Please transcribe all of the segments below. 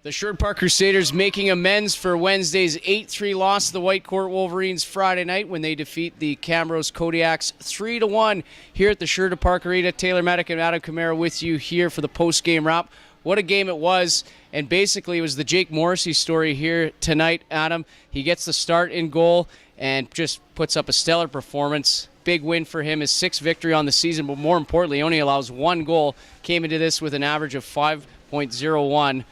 The Sherwood Park Crusaders making amends for Wednesday's 8-3 loss to the Whitecourt Wolverines Friday night when they defeat the Camrose Kodiaks 3-1 here at the Sherwood Park Arena. Taylor Medak and Adam Kamara with you here for the post-game wrap. What a game it was, and basically it was the Jake Morrissey story here tonight, Adam. He gets the start in goal and just puts up a stellar performance. Big win for him, his sixth victory on the season, but more importantly, he only allows one goal. Came into this with an average of 5.01.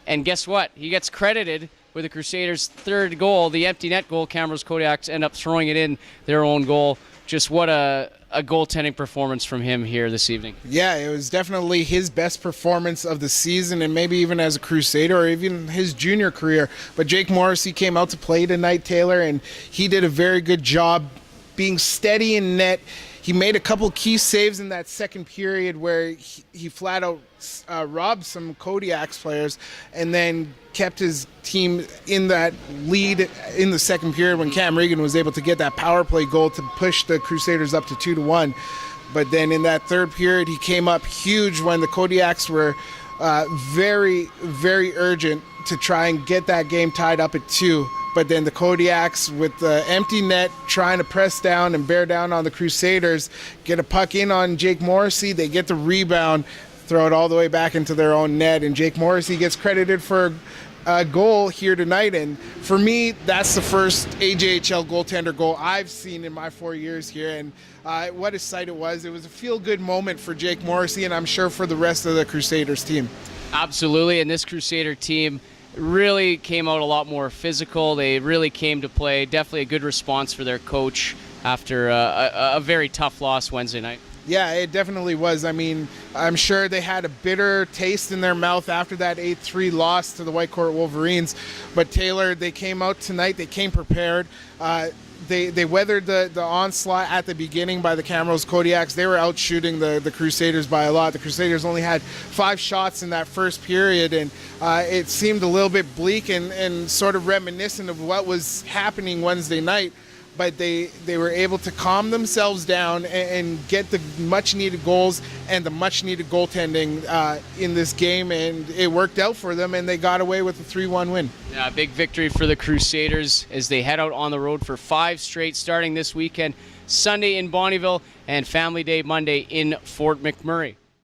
And guess what? He gets credited with the Crusaders' third goal, the empty net goal. Camrose Kodiaks end up throwing it in their own goal. Just what a goaltending performance from him here this evening. Yeah, it was definitely his best performance of the season, and maybe even as a Crusader or even his junior career. But Jake Morrissey came out to play tonight, Taylor, and he did a very good job being steady in net. He made a couple key saves in that second period where he flat out robbed some Kodiaks players and then kept his team in that lead in the second period when Cam Regan was able to get that power play goal to push the Crusaders up to 2-1. But then in that third period, he came up huge when the Kodiaks were very, very urgent to try and get that game tied up at 2. But then the Kodiaks, with the empty net, trying to press down and bear down on the Crusaders, get a puck in on Jake Morrissey. They get the rebound, throw it all the way back into their own net, and Jake Morrissey gets credited for a goal here tonight. And for me, that's the first AJHL goaltender goal I've seen in my 4 years here. And what a sight it was. It was a feel-good moment for Jake Morrissey, and I'm sure for the rest of the Crusaders team. Absolutely, and this Crusader team really came out a lot more physical. They really came to play. Definitely a good response for their coach after a very tough loss Wednesday night. Yeah, it definitely was. I mean, I'm sure they had a bitter taste in their mouth after that 8-3 loss to the Whitecourt Wolverines. But Taylor, they came out tonight. They came prepared. They weathered the onslaught at the beginning by the Camrose Kodiaks. They were out shooting the Crusaders by a lot. The Crusaders only had 5 shots in that first period, and it seemed a little bit bleak and sort of reminiscent of what was happening Wednesday night. But they were able to calm themselves down and get the much-needed goals and the much-needed goaltending in this game, and it worked out for them, and they got away with a 3-1 win. Yeah, big victory for the Crusaders as they head out on the road for 5 straight starting this weekend. Sunday in Bonnyville and Family Day Monday in Fort McMurray.